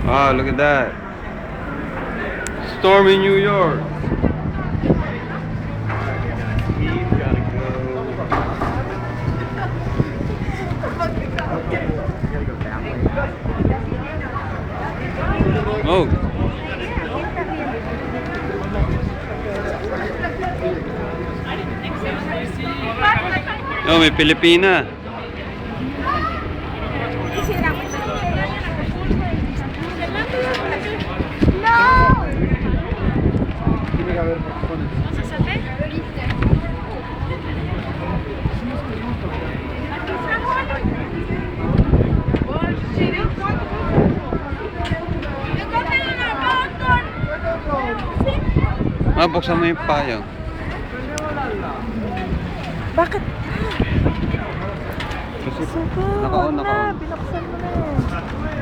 Wow, look at that. Stormy New York. Oh. Oh, may Pilipina. Buksan mo yung payong. Bakit? Kasi nakaon nakaon. na. Binuksan mo na eh.